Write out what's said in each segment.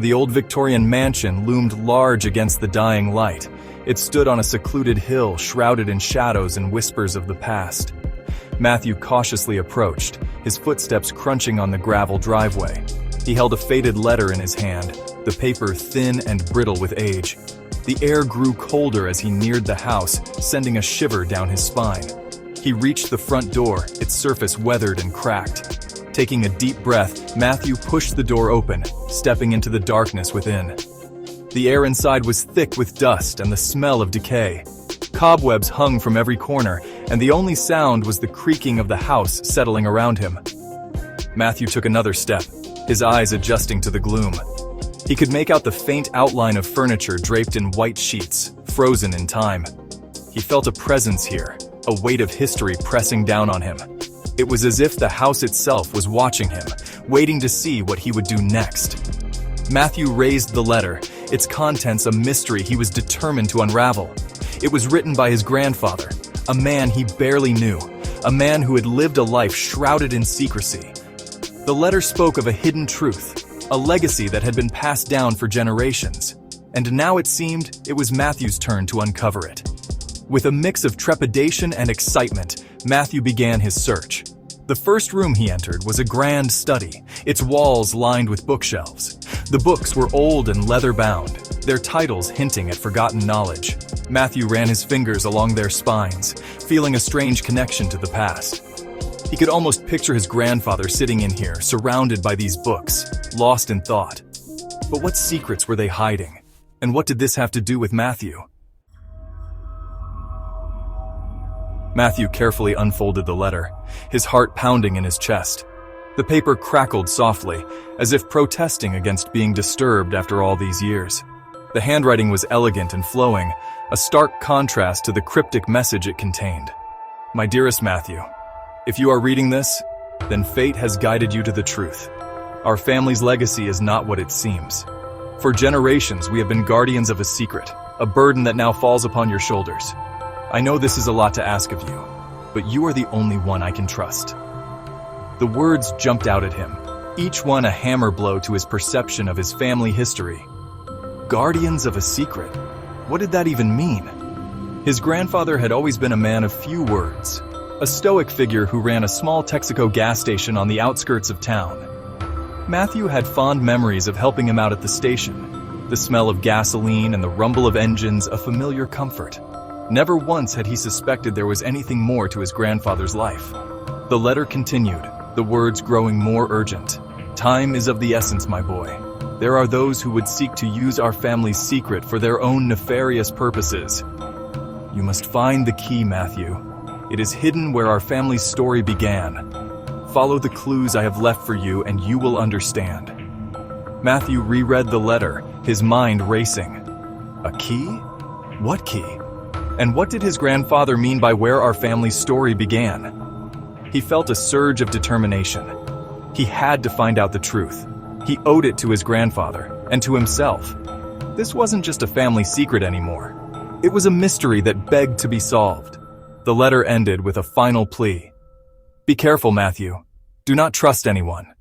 The old Victorian mansion loomed large against the dying light. It stood on a secluded hill, shrouded in shadows and whispers of the past. Matthew cautiously approached, his footsteps crunching on the gravel driveway. He held a faded letter in his hand, the paper thin and brittle with age. The air grew colder as he neared the house, sending a shiver down his spine. He reached the front door, its surface weathered and cracked. Taking a deep breath, Matthew pushed the door open, stepping into the darkness within. The air inside was thick with dust and the smell of decay. Cobwebs hung from every corner, and the only sound was the creaking of the house settling around him. Matthew took another step, his eyes adjusting to the gloom. He could make out the faint outline of furniture draped in white sheets, frozen in time. He felt a presence here, a weight of history pressing down on him. It was as if the house itself was watching him, waiting to see what he would do next. Matthew raised the letter, its contents a mystery he was determined to unravel. It was written by his grandfather, a man he barely knew, a man who had lived a life shrouded in secrecy. The letter spoke of a hidden truth, a legacy that had been passed down for generations, and now it seemed it was Matthew's turn to uncover it. With a mix of trepidation and excitement, Matthew began his search. The first room he entered was a grand study, its walls lined with bookshelves. The books were old and leather-bound, their titles hinting at forgotten knowledge. Matthew ran his fingers along their spines, feeling a strange connection to the past. He could almost picture his grandfather sitting in here, surrounded by these books, lost in thought. But what secrets were they hiding? And what did this have to do with Matthew? Matthew carefully unfolded the letter, his heart pounding in his chest. The paper crackled softly, as if protesting against being disturbed after all these years. The handwriting was elegant and flowing, a stark contrast to the cryptic message it contained. My dearest Matthew, if you are reading this, then fate has guided you to the truth. Our family's legacy is not what it seems. For generations, we have been guardians of a secret, a burden that now falls upon your shoulders. I know this is a lot to ask of you, but you are the only one I can trust. The words jumped out at him, each one a hammer blow to his perception of his family history. Guardians of a secret? What did that even mean? His grandfather had always been a man of few words, a stoic figure who ran a small Texaco gas station on the outskirts of town. Matthew had fond memories of helping him out at the station, the smell of gasoline and the rumble of engines a familiar comfort. Never once had he suspected there was anything more to his grandfather's life. The letter continued, the words growing more urgent. Time is of the essence, my boy. There are those who would seek to use our family's secret for their own nefarious purposes. You must find the key, Matthew. It is hidden where our family's story began. Follow the clues I have left for you and you will understand. Matthew reread the letter, his mind racing. A key? What key? And what did his grandfather mean by where our family's story began? He felt a surge of determination. He had to find out the truth. He owed it to his grandfather and to himself. This wasn't just a family secret anymore. It was a mystery that begged to be solved. The letter ended with a final plea. Be careful, Matthew. Do not trust anyone.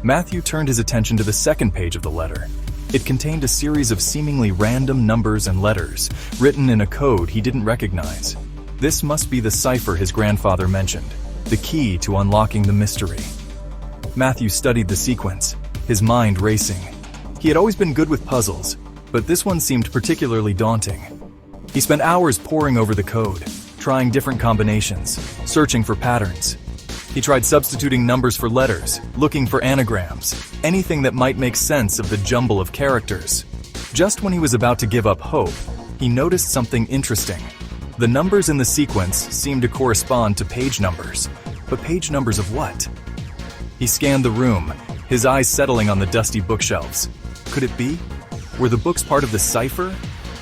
Matthew turned his attention to the second page of the letter. It contained a series of seemingly random numbers and letters, written in a code he didn't recognize. This must be the cipher his grandfather mentioned, the key to unlocking the mystery. Matthew studied the sequence, his mind racing. He had always been good with puzzles, but this one seemed particularly daunting. He spent hours poring over the code, trying different combinations, searching for patterns. He tried substituting numbers for letters, looking for anagrams, anything that might make sense of the jumble of characters. Just when he was about to give up hope, he noticed something interesting. The numbers in the sequence seemed to correspond to page numbers, but page numbers of what? He scanned the room, his eyes settling on the dusty bookshelves. Could it be? Were the books part of the cipher?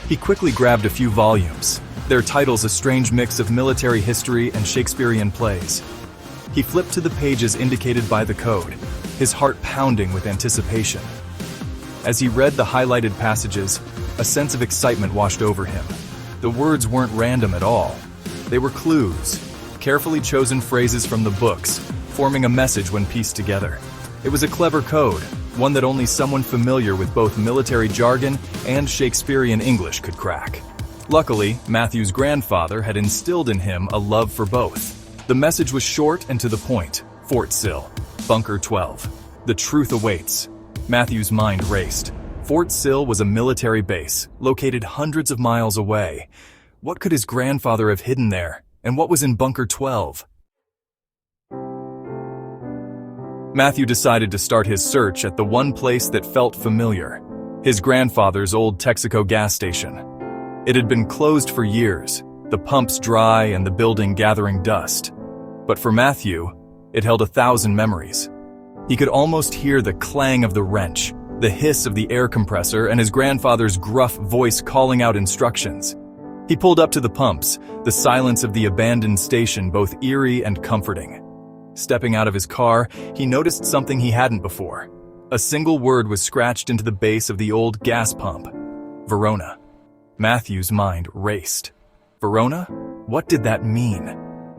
He quickly grabbed a few volumes, their titles a strange mix of military history and Shakespearean plays. He flipped to the pages indicated by the code, his heart pounding with anticipation. As he read the highlighted passages, a sense of excitement washed over him. The words weren't random at all. They were clues, carefully chosen phrases from the books, forming a message when pieced together. It was a clever code, one that only someone familiar with both military jargon and Shakespearean English could crack. Luckily, Matthew's grandfather had instilled in him a love for both. The message was short and to the point. Fort Sill, Bunker 12. The truth awaits. Matthew's mind raced. Fort Sill was a military base, located hundreds of miles away. What could his grandfather have hidden there? And what was in Bunker 12? Matthew decided to start his search at the one place that felt familiar, his grandfather's old Texaco gas station. It had been closed for years, the pumps dry and the building gathering dust. But for Matthew, it held 1,000 memories. He could almost hear the clang of the wrench, the hiss of the air compressor, and his grandfather's gruff voice calling out instructions. He pulled up to the pumps, the silence of the abandoned station both eerie and comforting. Stepping out of his car, he noticed something he hadn't before. A single word was scratched into the base of the old gas pump. Verona. Matthew's mind raced. Verona? What did that mean?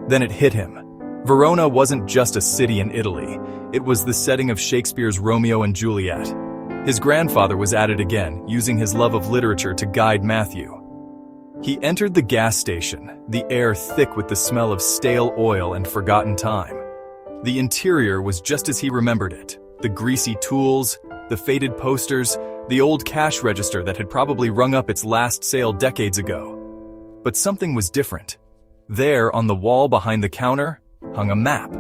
Then it hit him. Verona wasn't just a city in Italy. It was the setting of Shakespeare's Romeo and Juliet. His grandfather was at it again, using his love of literature to guide Matthew. He entered the gas station, the air thick with the smell of stale oil and forgotten time. The interior was just as he remembered it. The greasy tools, the faded posters, the old cash register that had probably rung up its last sale decades ago. But something was different. There, on the wall behind the counter, hung a map.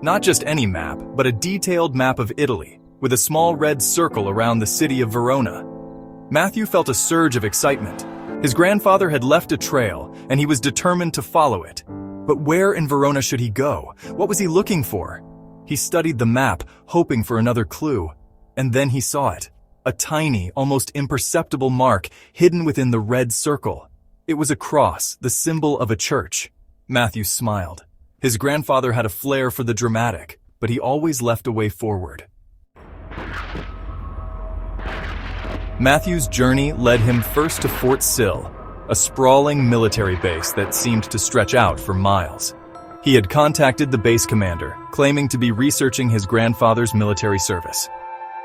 Not just any map, but a detailed map of Italy, with a small red circle around the city of Verona. Matthew felt a surge of excitement. His grandfather had left a trail, and he was determined to follow it. But where in Verona should he go? What was he looking for? He studied the map, hoping for another clue. And then he saw it. A tiny, almost imperceptible mark hidden within the red circle. It was a cross, the symbol of a church. Matthew smiled. His grandfather had a flair for the dramatic, but he always left a way forward. Matthew's journey led him first to Fort Sill, a sprawling military base that seemed to stretch out for miles. He had contacted the base commander, claiming to be researching his grandfather's military service.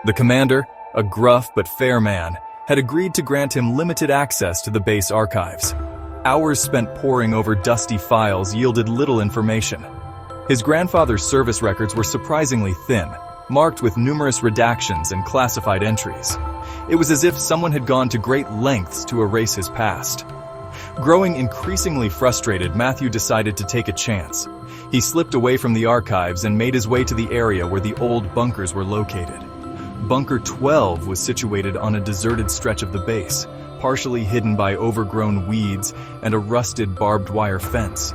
The commander, a gruff but fair man, had agreed to grant him limited access to the base archives. Hours spent poring over dusty files yielded little information. His grandfather's service records were surprisingly thin, marked with numerous redactions and classified entries. It was as if someone had gone to great lengths to erase his past. Growing increasingly frustrated, Matthew decided to take a chance. He slipped away from the archives and made his way to the area where the old bunkers were located. Bunker 12 was situated on a deserted stretch of the base, partially hidden by overgrown weeds and a rusted barbed wire fence.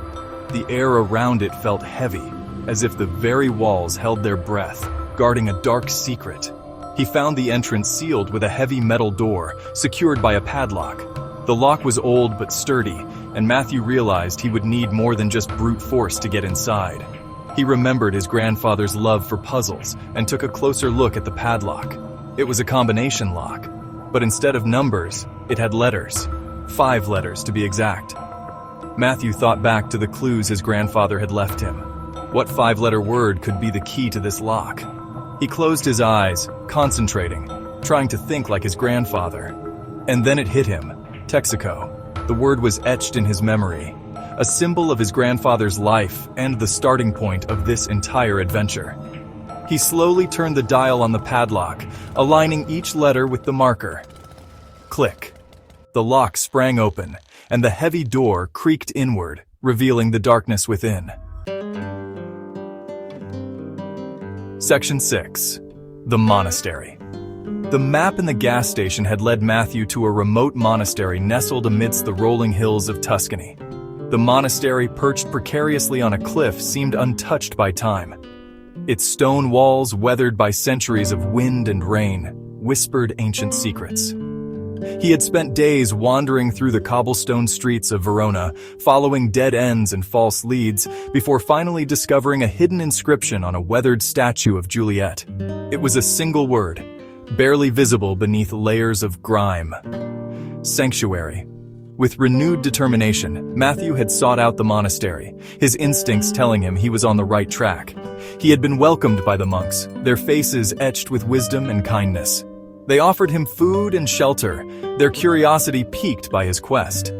The air around it felt heavy, as if the very walls held their breath, guarding a dark secret. He found the entrance sealed with a heavy metal door, secured by a padlock. The lock was old but sturdy, and Matthew realized he would need more than just brute force to get inside. He remembered his grandfather's love for puzzles and took a closer look at the padlock. It was a combination lock, but instead of numbers, it had letters. 5 letters to be exact. Matthew thought back to the clues his grandfather had left him. What 5-letter word could be the key to this lock? He closed his eyes, concentrating, trying to think like his grandfather. And then it hit him. Texaco. The word was etched in his memory, a symbol of his grandfather's life and the starting point of this entire adventure. He slowly turned the dial on the padlock, aligning each letter with the marker. Click. The lock sprang open, and the heavy door creaked inward, revealing the darkness within. Section 6. The Monastery. The map in the gas station had led Matthew to a remote monastery nestled amidst the rolling hills of Tuscany. The monastery, perched precariously on a cliff, seemed untouched by time. Its stone walls, weathered by centuries of wind and rain, whispered ancient secrets. He had spent days wandering through the cobblestone streets of Verona, following dead ends and false leads, before finally discovering a hidden inscription on a weathered statue of Juliet. It was a single word, barely visible beneath layers of grime. Sanctuary. With renewed determination, Matthew had sought out the monastery, his instincts telling him he was on the right track. He had been welcomed by the monks, their faces etched with wisdom and kindness. They offered him food and shelter, their curiosity piqued by his quest.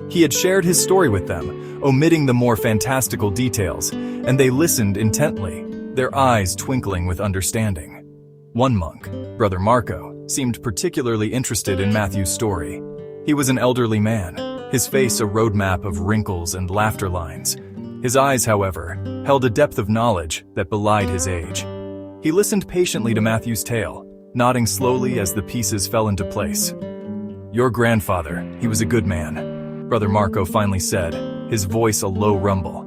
He had shared his story with them, omitting the more fantastical details, and they listened intently, their eyes twinkling with understanding. One monk, Brother Marco, seemed particularly interested in Matthew's story. He was an elderly man, his face a roadmap of wrinkles and laughter lines. His eyes, however, held a depth of knowledge that belied his age. He listened patiently to Matthew's tale, nodding slowly as the pieces fell into place. "Your grandfather, he was a good man," Brother Marco finally said, his voice a low rumble.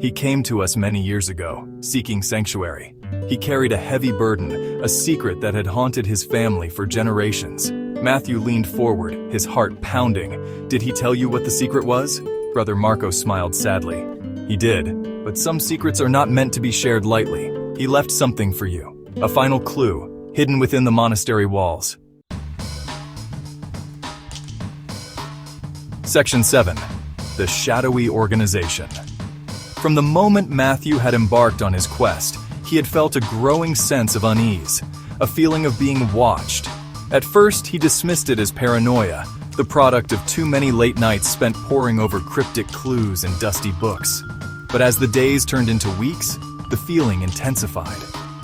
"He came to us many years ago, seeking sanctuary. He carried a heavy burden, a secret that had haunted his family for generations." Matthew leaned forward, his heart pounding. "Did he tell you what the secret was?" Brother Marco smiled sadly. "He did, but some secrets are not meant to be shared lightly. He left something for you, a final clue, hidden within the monastery walls." Section 7. The Shadowy Organization. From the moment Matthew had embarked on his quest, he had felt a growing sense of unease, a feeling of being watched. At first, he dismissed it as paranoia, the product of too many late nights spent poring over cryptic clues and dusty books. But as the days turned into weeks, the feeling intensified.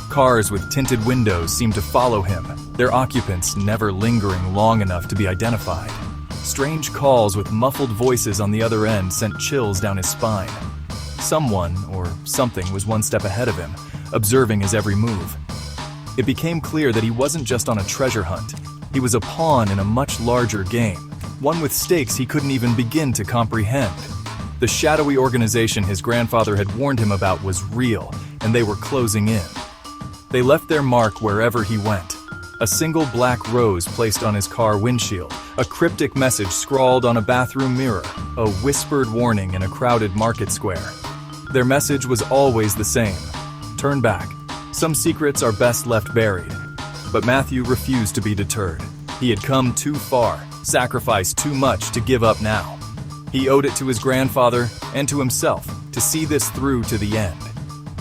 Cars with tinted windows seemed to follow him, their occupants never lingering long enough to be identified. Strange calls with muffled voices on the other end sent chills down his spine. Someone, or something, was one step ahead of him, observing his every move. It became clear that he wasn't just on a treasure hunt. He was a pawn in a much larger game, one with stakes he couldn't even begin to comprehend. The shadowy organization his grandfather had warned him about was real, and they were closing in. They left their mark wherever he went. A single black rose placed on his car windshield, a cryptic message scrawled on a bathroom mirror, a whispered warning in a crowded market square. Their message was always the same: turn back. Some secrets are best left buried. But Matthew refused to be deterred. He had come too far, sacrificed too much to give up now. He owed it to his grandfather and to himself to see this through to the end.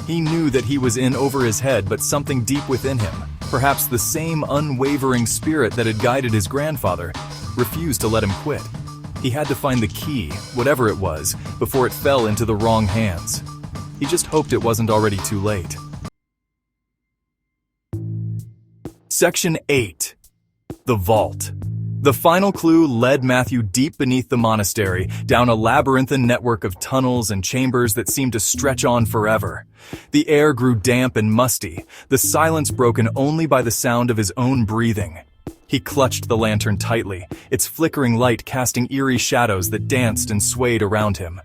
He knew that he was in over his head, but something deep within him, perhaps the same unwavering spirit that had guided his grandfather, refused to let him quit. He had to find the key, whatever it was, before it fell into the wrong hands. He just hoped it wasn't already too late. Section 8. The Vault. The final clue led Matthew deep beneath the monastery, down a labyrinthine network of tunnels and chambers that seemed to stretch on forever. The air grew damp and musty, the silence broken only by the sound of his own breathing. He clutched the lantern tightly, its flickering light casting eerie shadows that danced and swayed around him.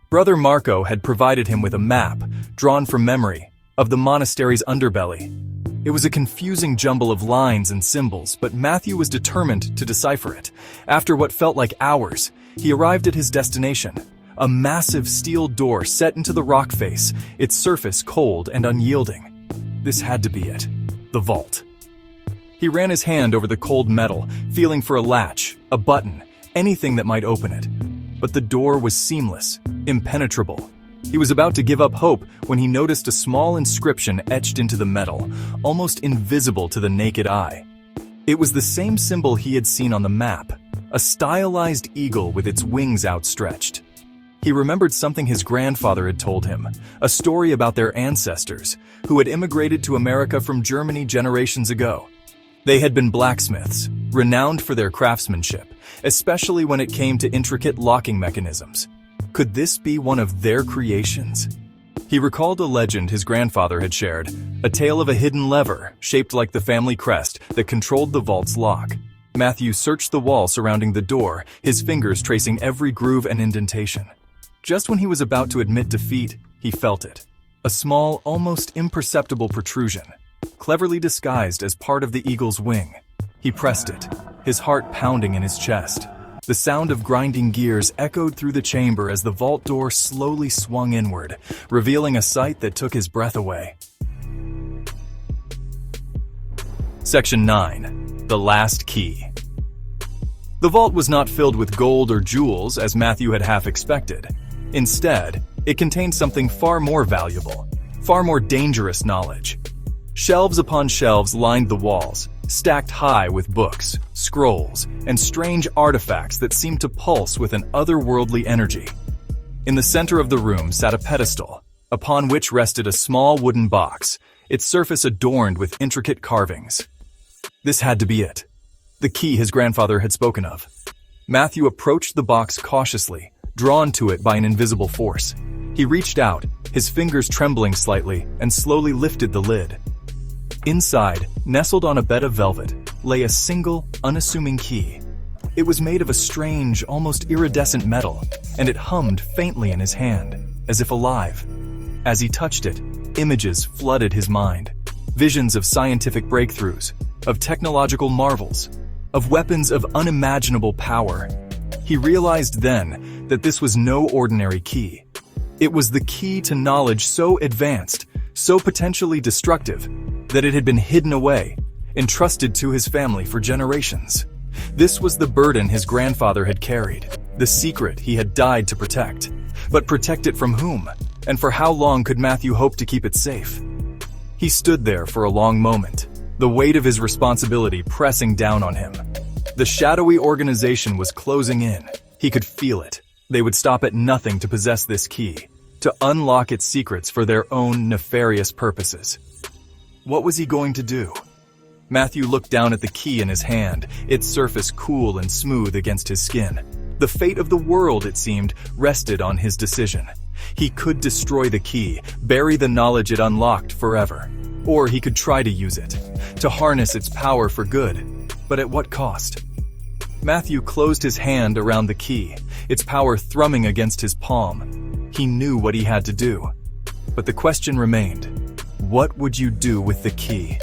Brother Marco had provided him with a map, drawn from memory, of the monastery's underbelly. It was a confusing jumble of lines and symbols, but Matthew was determined to decipher it. After what felt like hours, he arrived at his destination, a massive steel door set into the rock face, its surface cold and unyielding. This had to be it, the vault. He ran his hand over the cold metal, feeling for a latch, a button, anything that might open it. But the door was seamless, impenetrable. He was about to give up hope when he noticed a small inscription etched into the metal, almost invisible to the naked eye. It was the same symbol he had seen on the map, a stylized eagle with its wings outstretched. He remembered something his grandfather had told him, a story about their ancestors, who had immigrated to America from Germany generations ago. They had been blacksmiths, renowned for their craftsmanship, especially when it came to intricate locking mechanisms. Could this be one of their creations? He recalled a legend his grandfather had shared, a tale of a hidden lever, shaped like the family crest, that controlled the vault's lock. Matthew searched the wall surrounding the door, his fingers tracing every groove and indentation. Just when he was about to admit defeat, he felt it. A small, almost imperceptible protrusion, cleverly disguised as part of the eagle's wing. He pressed it, his heart pounding in his chest. The sound of grinding gears echoed through the chamber as the vault door slowly swung inward, revealing a sight that took his breath away. Section 9. The Last Key. The vault was not filled with gold or jewels as Matthew had half expected. Instead, it contained something far more valuable. far more dangerous knowledge. Shelves upon shelves lined the walls, stacked high with books, scrolls, and strange artifacts that seemed to pulse with an otherworldly energy. In the center of the room sat a pedestal, upon which rested a small wooden box, its surface adorned with intricate carvings. This had to be it, the key his grandfather had spoken of. Matthew approached the box cautiously, drawn to it by an invisible force. He reached out, his fingers trembling slightly, and slowly lifted the lid. Inside, nestled on a bed of velvet, lay a single, unassuming key. It was made of a strange, almost iridescent metal, and it hummed faintly in his hand, as if alive. As he touched it, images flooded his mind. Visions of scientific breakthroughs, of technological marvels, of weapons of unimaginable power. He realized then that this was no ordinary key. It was the key to knowledge so advanced, so potentially destructive, that it had been hidden away, entrusted to his family for generations. This was the burden his grandfather had carried, the secret he had died to protect. But protect it from whom? And for how long could Matthew hope to keep it safe? He stood there for a long moment, the weight of his responsibility pressing down on him. The shadowy organization was closing in. He could feel it. They would stop at nothing to possess this key, to unlock its secrets for their own nefarious purposes. What was he going to do? Matthew looked down at the key in his hand, its surface cool and smooth against his skin. The fate of the world, it seemed, rested on his decision. He could destroy the key, bury the knowledge it unlocked forever. Or he could try to use it, to harness its power for good. But at what cost? Matthew closed his hand around the key, its power thrumming against his palm. He knew what he had to do. But the question remained, what would you do with the key?